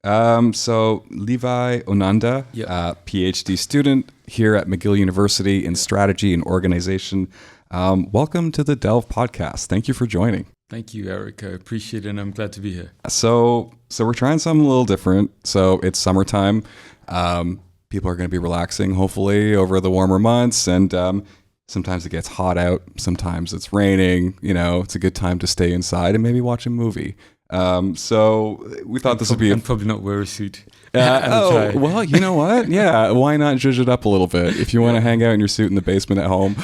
So Levi Olando, PhD student here at McGill University in strategy and organization. Welcome to the Delve Podcast. Thank you for joining. Thank you, Eric. I appreciate it, and I'm glad to be here. So we're trying something a little different. So it's summertime. People are going to be relaxing, hopefully, over the warmer months. And sometimes it gets hot out. Sometimes it's raining. You know, it's a good time to stay inside and maybe watch a movie. So we thought this would be... And probably not wear a suit. Well, you know what? Yeah, why not zhuzh it up a little bit? If you want to hang out in your suit in the basement at home,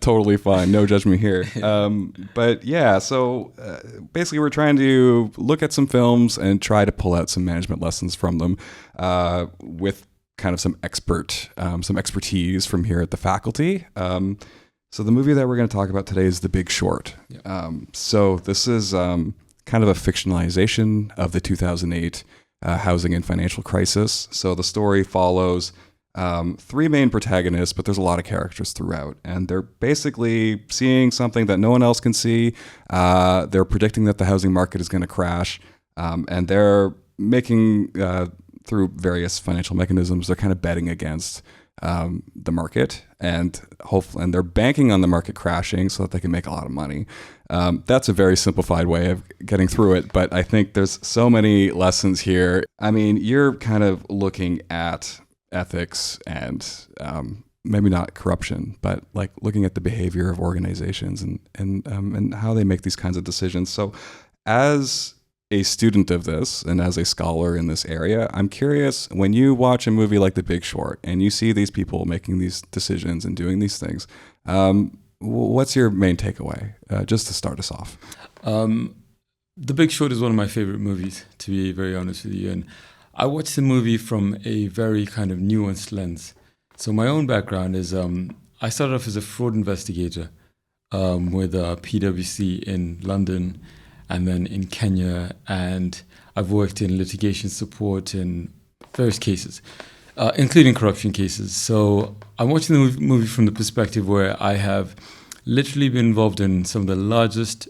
totally fine. No judgment here. But yeah, so basically we're trying to look at some films and try to pull out some management lessons from them with kind of some expertise from here at the faculty. So the movie that we're going to talk about today is The Big Short. So this is kind of a fictionalization of the 2008 housing and financial crisis. So the story follows three main protagonists, but there's a lot of characters throughout. And they're basically seeing something that no one else can see. They're predicting that the housing market is going to crash. And they're making, through various financial mechanisms, they're kind of betting against the market, and they're banking on the market crashing so that they can make a lot of money. That's a very simplified way of getting through it, but I think there's so many lessons here. I mean, you're kind of looking at ethics and maybe not corruption, but like looking at the behavior of organizations and how they make these kinds of decisions. So as a student of this and as a scholar in this area, I'm curious, when you watch a movie like The Big Short and you see these people making these decisions and doing these things, what's your main takeaway, just to start us off? The Big Short is one of my favorite movies, to be very honest with you. And I watched the movie from a very kind of nuanced lens. So my own background is I started off as a fraud investigator with PwC in London, and then in Kenya, and I've worked in litigation support in various cases, including corruption cases. So I'm watching the movie from the perspective where I have literally been involved in some of the largest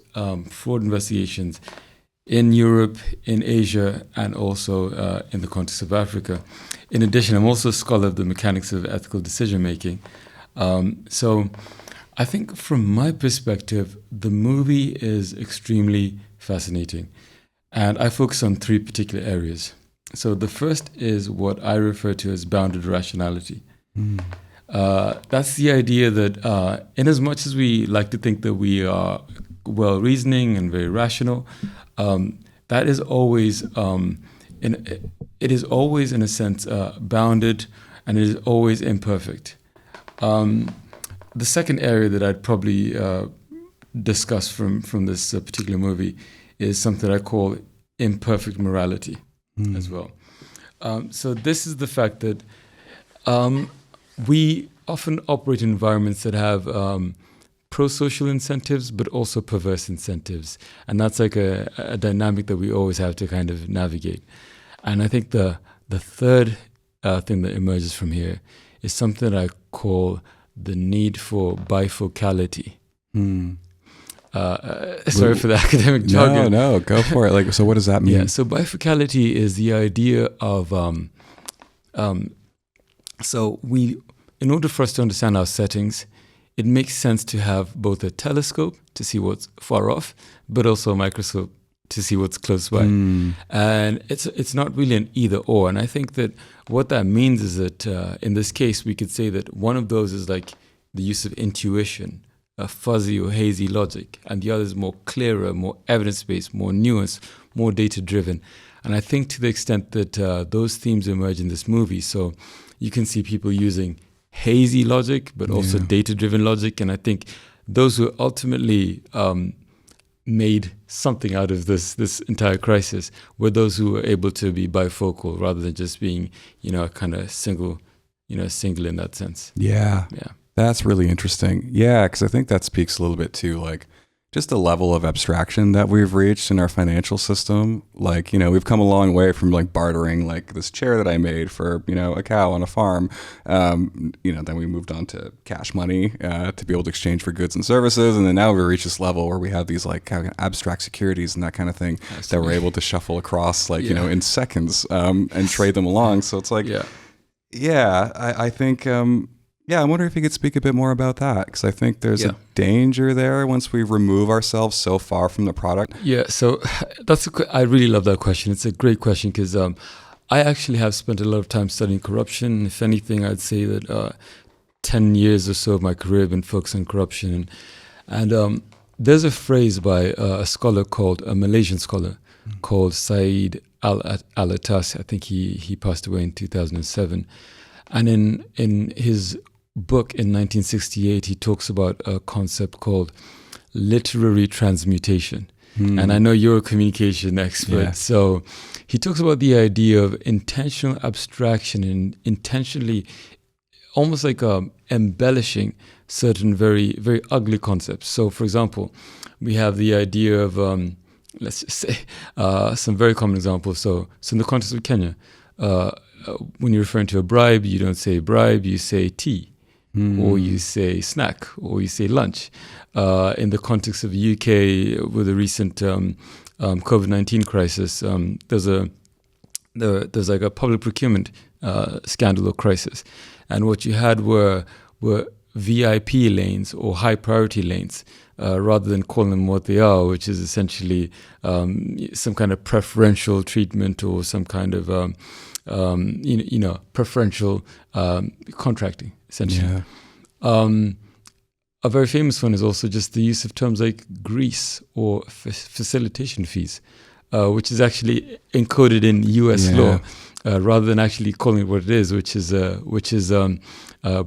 fraud investigations in Europe, in Asia, and also in the context of Africa. In addition, I'm also a scholar of the mechanics of ethical decision-making. So I think from my perspective, the movie is extremely fascinating. And I focus on three particular areas. So the first is what I refer to as bounded rationality. That's the idea that in as much as we like to think that we are well-reasoning and very rational, that is always, it is always in a sense bounded, and it is always imperfect. The second area that I'd probably discuss from this particular movie is something I call imperfect morality as well. So this is the fact that we often operate in environments that have pro-social incentives, but also perverse incentives. And that's like a dynamic that we always have to kind of navigate. And I think the third thing that emerges from here is something that I call the need for bifocality. Sorry for the academic jargon. No, go for it. Like, so what does that mean? Yeah, so bifocality is the idea of, in order for us to understand our settings, it makes sense to have both a telescope to see what's far off, but also a microscope to see what's close by. And it's not really an either or. And I think that what that means is that in this case, we could say that one of those is like the use of intuition, a fuzzy or hazy logic, and the other is more clearer, more evidence-based, more nuanced, more data-driven. And I think to the extent that those themes emerge in this movie, so you can see people using hazy logic, but also data-driven logic, and I think those who ultimately made something out of this entire crisis were those who were able to be bifocal rather than just being, kind of single in that sense. Yeah. That's really interesting. Yeah, because I think that speaks a little bit to like just the level of abstraction that we've reached in our financial system. Like, we've come a long way from like bartering like this chair that I made for, a cow on a farm. Then we moved on to cash money to be able to exchange for goods and services. And then now we reach this level where we have these like kind of abstract securities and that kind of thing that we're able to shuffle across like, in seconds and trade them along. So it's like, I think... I wonder if you could speak a bit more about that, because I think there's a danger there once we remove ourselves so far from the product. Yeah, so I really love that question. It's a great question because I actually have spent a lot of time studying corruption. If anything, I'd say that 10 years or so of my career have been focused on corruption. And there's a phrase by a Malaysian scholar called Said Al-Atas. I think he passed away in 2007. And in his book in 1968, he talks about a concept called literary transmutation. And I know you're a communication expert, so he talks about the idea of intentional abstraction and intentionally almost like embellishing certain very, very ugly concepts. So, for example, we have the idea of, let's just say, some very common examples. So in the context of Kenya, when you're referring to a bribe, you don't say bribe, you say tea, or you say snack, or you say lunch. In the context of the UK, with the recent COVID-19 crisis, there's like a public procurement scandal or crisis, and what you had were VIP lanes or high priority lanes, rather than calling them what they are, which is essentially some kind of preferential treatment or some kind of preferential contracting, essentially. A very famous one is also just the use of terms like grease or facilitation fees, which is actually encoded in U.S. law, rather than actually calling it what it is, which is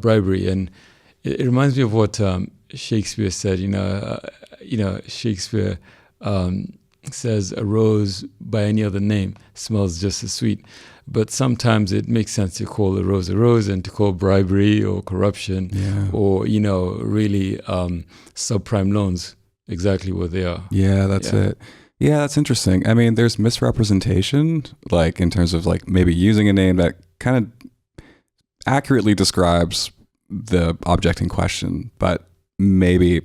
bribery. And it reminds me of what Shakespeare said. Shakespeare says a rose by any other name smells just as sweet. But sometimes it makes sense to call a rose and to call bribery or corruption or, really subprime loans exactly what they are. Yeah, that's it. Yeah, that's interesting. I mean, there's misrepresentation, like in terms of like maybe using a name that kind of accurately describes the object in question, but maybe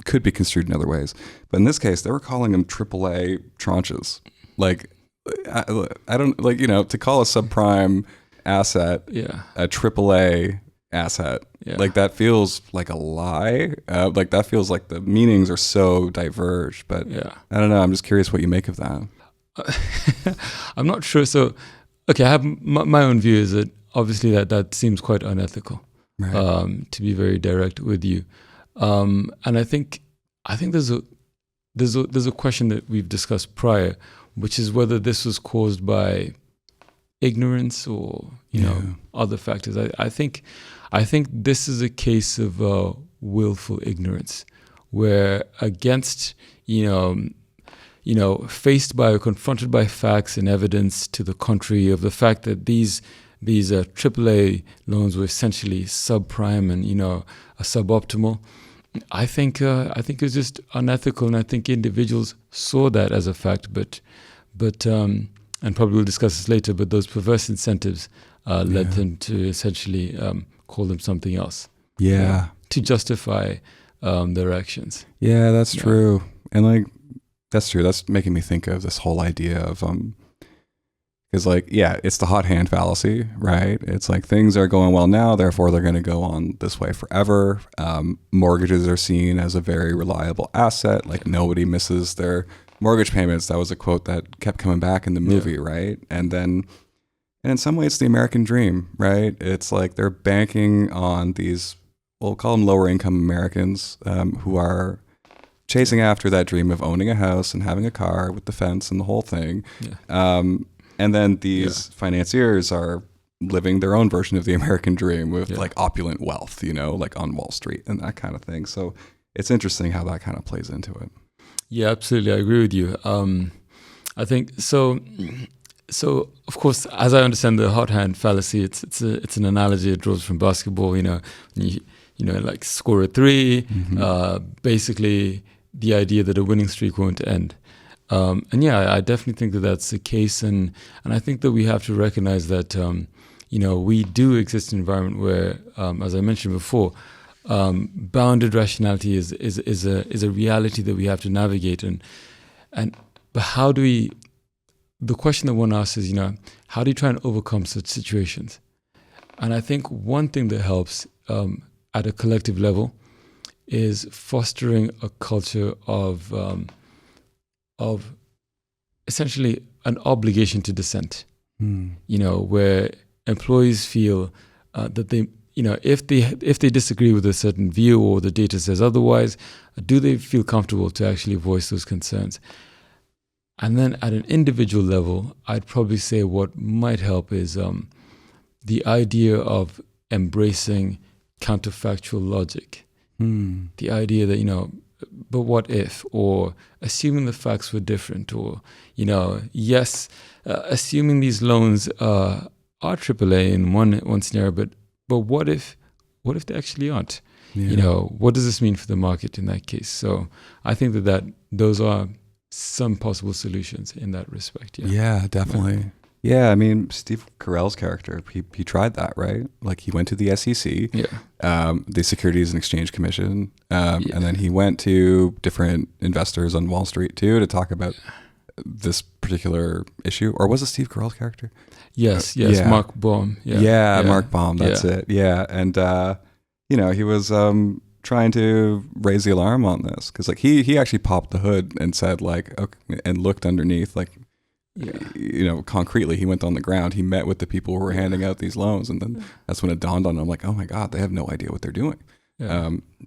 could be construed in other ways. But in this case, they were calling them AAA tranches. Like, I don't like, to call a subprime asset a AAA asset. Like that feels like a lie. Like that feels like the meanings are so diverged. But I don't know. I'm just curious what you make of that. I'm not sure. So, okay, I have my own view is that obviously that seems quite unethical. Right. To be very direct with you, and I think there's a question that we've discussed prior, which is whether this was caused by ignorance or other factors. I think this is a case of willful ignorance, where against faced by or confronted by facts and evidence to the contrary of the fact that these AAA loans were essentially subprime and suboptimal. I think it was just unethical, and I think individuals saw that as a fact, but and probably we'll discuss this later. But those perverse incentives led them to essentially call them something else. To justify their actions. Yeah, that's true, and that's true. That's making me think of this whole idea of because it's the hot hand fallacy, right? It's like things are going well now, therefore they're going to go on this way forever. Mortgages are seen as a very reliable asset. Like nobody misses their mortgage payments. That was a quote that kept coming back in the movie, right? And in some ways, it's the American dream, right? It's like they're banking on these, we'll call them lower income Americans who are chasing after that dream of owning a house and having a car with the fence and the whole thing. And then these financiers are living their own version of the American dream with like opulent wealth, like on Wall Street and that kind of thing. So it's interesting how that kind of plays into it. Yeah, absolutely. I agree with you. I think so. So of course, as I understand the hot hand fallacy, it's an analogy it draws from basketball. Like score a three. Basically, the idea that a winning streak won't end. And yeah, I definitely think that that's the case. And I think that we have to recognize that, we do exist in an environment where, as I mentioned before, bounded rationality is a reality that we have to navigate. But how do we, the question that one asks is, how do you try and overcome such situations? And I think one thing that helps at a collective level is fostering a culture of essentially an obligation to dissent. Where employees feel that they, if they disagree with a certain view or the data says otherwise, do they feel comfortable to actually voice those concerns? And then at an individual level, I'd probably say what might help is the idea of embracing counterfactual logic. The idea that, but what if, or assuming the facts were different, or, yes, assuming these loans are AAA in one scenario, but what if they actually aren't? Yeah. What does this mean for the market in that case? So I think that those are some possible solutions in that respect. Yeah, definitely. Yeah, I mean, Steve Carell's character, he tried that, right? Like he went to the SEC, the Securities and Exchange Commission, and then he went to different investors on Wall Street too to talk about this particular issue. Or was it Steve Carell's character? Yes, Mark Baum. Mark Baum, that's it. Yeah, and he was trying to raise the alarm on this because like he actually popped the hood and said like, okay, and looked underneath like, concretely, he went on the ground, he met with the people who were handing out these loans, and then that's when it dawned on him like, oh my God, they have no idea what they're doing.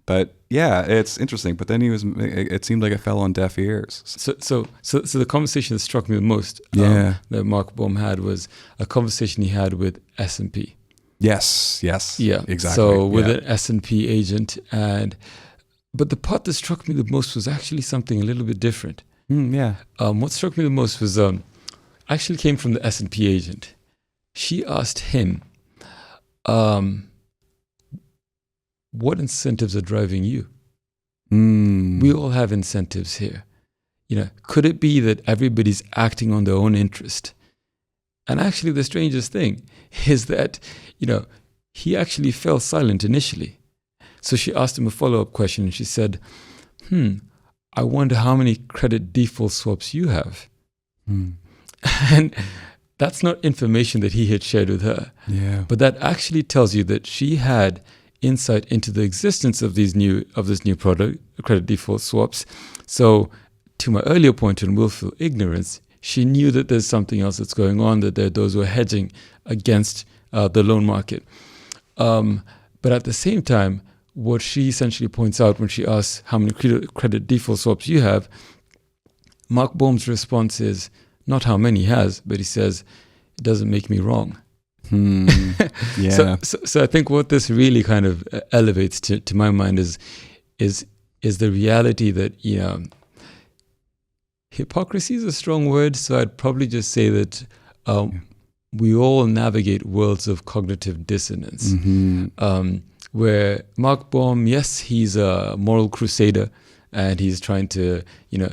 But yeah, it's interesting. But then it seemed like it fell on deaf ears. So the conversation that struck me the most that Mark Baum had was a conversation he had with S&P. Yes, exactly. So with an S&P agent, but the part that struck me the most was actually something a little bit different. What struck me the most was actually came from the S&P agent. She asked him, what incentives are driving you? We all have incentives here. Could it be that everybody's acting on their own interest? And actually the strangest thing is that, he actually fell silent initially. So she asked him a follow-up question and she said, I wonder how many credit default swaps you have. And that's not information that he had shared with her. But that actually tells you that she had insight into the existence of this new product, credit default swaps. So to my earlier point on willful ignorance, she knew that there's something else that's going on, that there are those who are hedging against the loan market. But at the same time, what she essentially points out when she asks how many credit default swaps you have, Mark Baum's response is not how many he has, but he says, it doesn't make me wrong. So I think what this really kind of elevates to my mind is the reality that, hypocrisy is a strong word, so I'd probably just say that we all navigate worlds of cognitive dissonance. Where Mark Baum, yes, he's a moral crusader and he's trying to,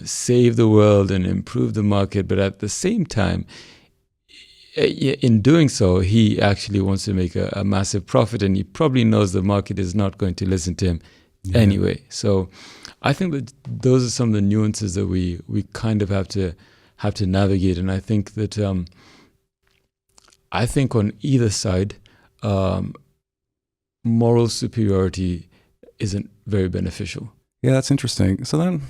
save the world and improve the market. But at the same time, in doing so, he actually wants to make a massive profit, and he probably knows the market is not going to listen to him anyway. So I think that those are some of the nuances that we kind of have to navigate. And I think that on either side, moral superiority isn't very beneficial. Yeah, that's interesting. So then,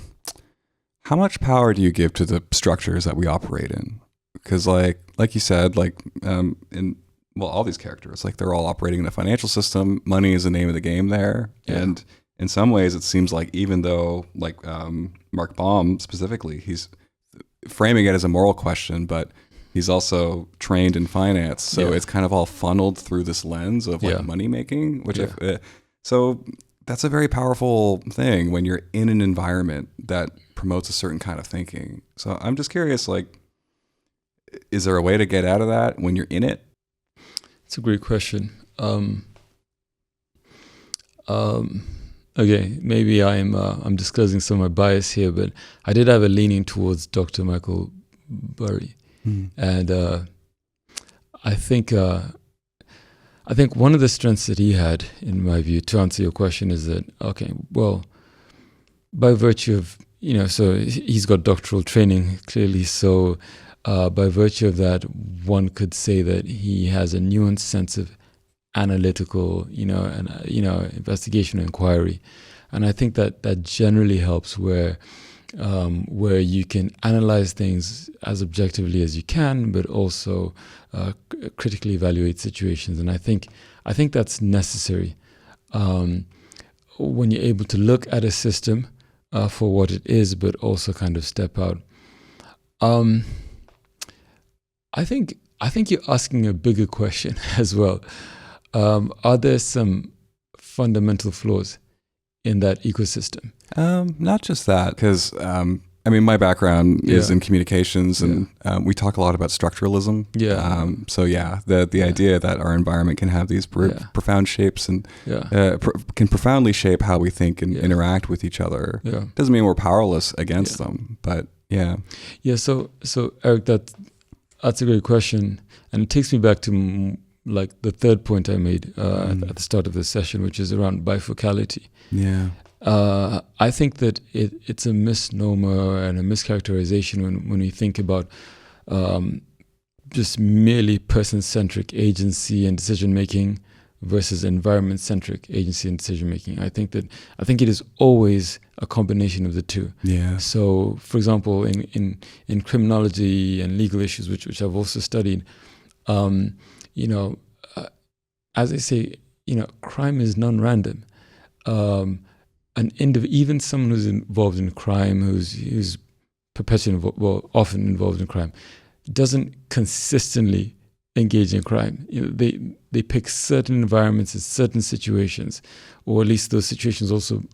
how much power do you give to the structures that we operate in? Because like you said, all these characters, like they're all operating in a financial system. Money is the name of the game there. And in some ways, it seems like even though Mark Baum specifically, he's framing it as a moral question, but he's also trained in finance. So it's kind of all funneled through this lens of money making, which so that's a very powerful thing when you're in an environment that promotes a certain kind of thinking. So I'm just curious, is there a way to get out of that when you're in it? It's a great question. Let Okay, maybe I'm disclosing some of my bias here, but I did have a leaning towards Dr. Michael Burry, and I think one of the strengths that he had, in my view, to answer your question, is that by virtue of so he's got doctoral training clearly, so by virtue of that, one could say that he has a nuanced sense of analytical, investigation and inquiry, and I think that generally helps where you can analyze things as objectively as you can, but also critically evaluate situations. And I think that's necessary when you're able to look at a system for what it is, but also kind of step out. I think you're asking a bigger question as well. Are there some fundamental flaws in that ecosystem? Not just that, because my background is in communications, and we talk a lot about structuralism. The idea that our environment can have these profound shapes and can profoundly shape how we think and interact with each other. Doesn't mean we're powerless against them, but So Eric, that's a great question, and it takes me back to like the third point I made at the start of this session, which is around bifocality. I think that it's a misnomer and a mischaracterization when we think about just merely person-centric agency and decision-making versus environment-centric agency and decision-making. I think it is always a combination of the two. So, for example, in criminology and legal issues, which I've also studied, as I say, crime is non-random. Even someone who's involved in crime, who's perpetually often involved in crime, doesn't consistently engage in crime. They pick certain environments and certain situations, or at least those situations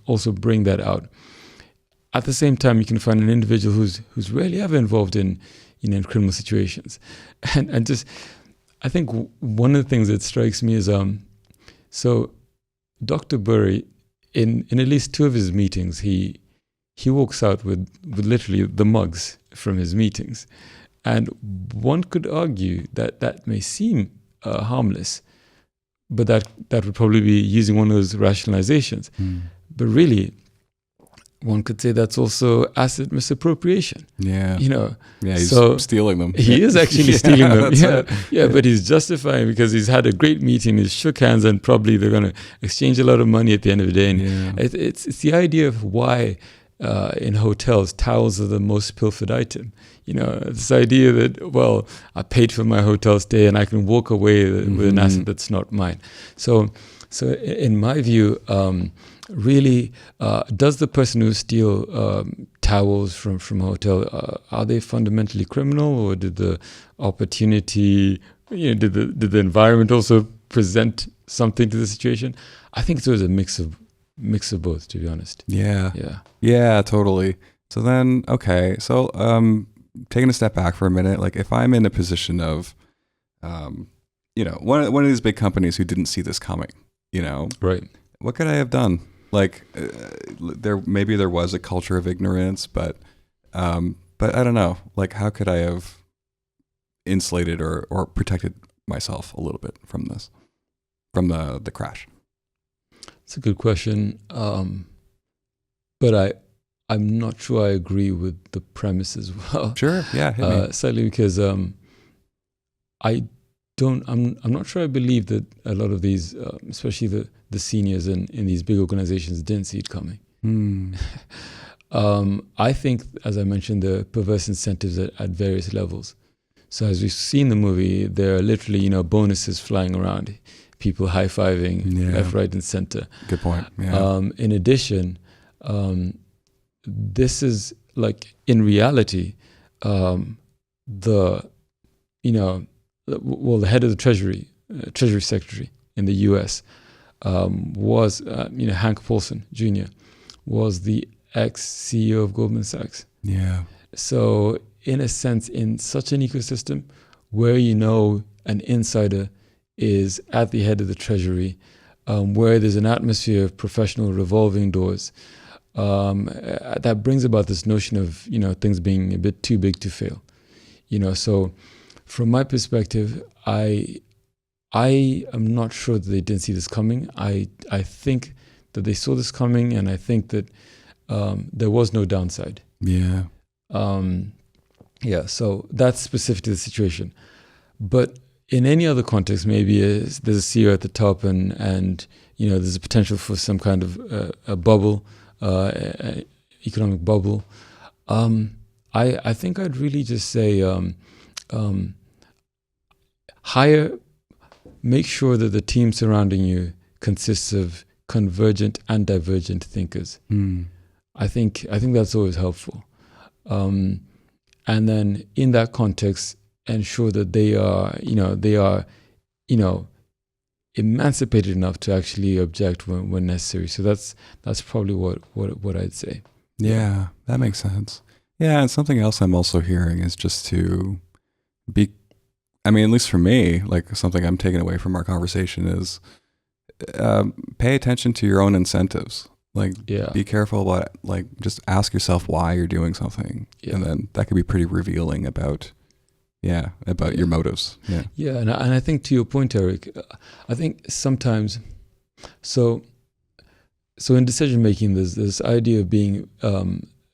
also bring that out. At the same time, you can find an individual who's rarely ever involved in criminal situations, and just. I think one of the things that strikes me is so Dr. Burry, in at least two of his meetings, he walks out with literally the mugs from his meetings, and one could argue that may seem harmless, but that would probably be using one of those rationalizations. But really, one could say that's also asset misappropriation. He's stealing them. He is actually stealing them. Right. But he's justifying because he's had a great meeting, he's shook hands, and probably they're going to exchange a lot of money at the end of the day. And it's the idea of why in hotels towels are the most pilfered item. This idea that, I paid for my hotel stay and I can walk away with an asset that's not mine. So in my view, really, does the person who steal towels from a hotel, are they fundamentally criminal, or did the opportunity, did the environment also present something to the situation? I think it was a mix of both, to be honest. Yeah, totally. So then, okay, so taking a step back for a minute, like if I'm in a position of, one of these big companies who didn't see this coming, right? What could I have done? Like there was a culture of ignorance, but I don't know. Like how could I have insulated or protected myself a little bit from the crash? It's a good question, but I'm not sure I agree with the premise as well. Sure, yeah, hit me. Slightly because I'm not sure I believe that a lot of these, especially the seniors in these big organizations, didn't see it coming. I think, as I mentioned, there are perverse incentives at various levels. So as we've seen in the movie, there are literally, bonuses flying around, people high-fiving left, right, and center. Good point. Yeah. In addition, this is like, in reality, the head of the Treasury Secretary in the U.S. Was Hank Paulson Jr. was the ex-CEO of Goldman Sachs. Yeah. So in a sense, in such an ecosystem where an insider is at the head of the Treasury, where there's an atmosphere of professional revolving doors, that brings about this notion of, things being a bit too big to fail. So from my perspective, I am not sure that they didn't see this coming. I think that they saw this coming, and I think that there was no downside. Yeah. So that's specific to the situation. But in any other context, maybe there's a CEO at the top, and there's a potential for some kind of a bubble, economic bubble. I think I'd really just say make sure that the team surrounding you consists of convergent and divergent thinkers. I think that's always helpful. And then in that context, ensure that they are emancipated enough to actually object when necessary. So that's probably what I'd say. Yeah, that makes sense. Yeah, and something else I'm also hearing is just to be, at least for me, like something I'm taking away from our conversation is pay attention to your own incentives. Be careful about it. Just ask yourself why you're doing something. Yeah. And then that could be pretty revealing about your motives. Yeah, and I think to your point, Eric, I think sometimes, so in decision making, there's this idea of being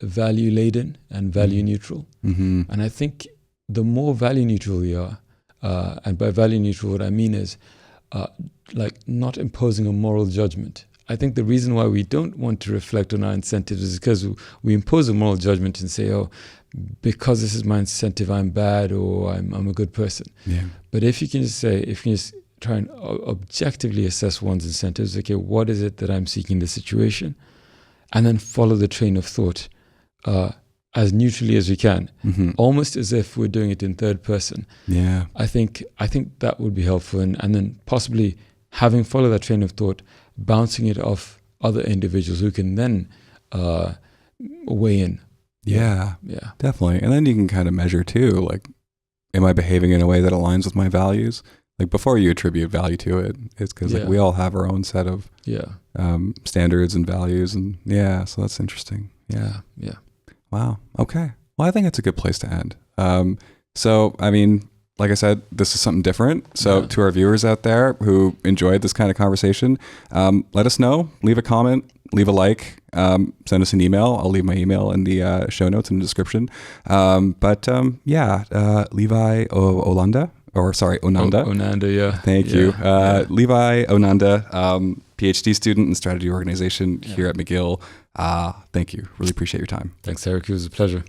value laden and value neutral. Mm-hmm. And I think the more value neutral you are, and by value neutral, what I mean is not imposing a moral judgment. I think the reason why we don't want to reflect on our incentives is because we impose a moral judgment and say, oh, because this is my incentive, I'm bad, or I'm a good person. Yeah. But if you can just try and objectively assess one's incentives, okay, what is it that I'm seeking in this situation? And then follow the train of thought as neutrally as we can, almost as if we're doing it in third person. Yeah. I think that would be helpful, and then possibly having followed that train of thought, bouncing it off other individuals who can then weigh in. Yeah, definitely. And then you can kind of measure too, am I behaving in a way that aligns with my values? Before you attribute value to it, it's because we all have our own set of standards and values, and so that's interesting. Yeah. Wow. Okay. Well, I think it's a good place to end. So, like I said, this is something different. So to our viewers out there who enjoyed this kind of conversation, let us know, leave a comment, leave a like, send us an email. I'll leave my email in the show notes in the description. Levi Olanda, Onanda. Onanda, yeah. Thank you. Levi Olando, PhD student in strategy organization here at McGill. Thank you. Really appreciate your time. Thanks, Eric. It was a pleasure.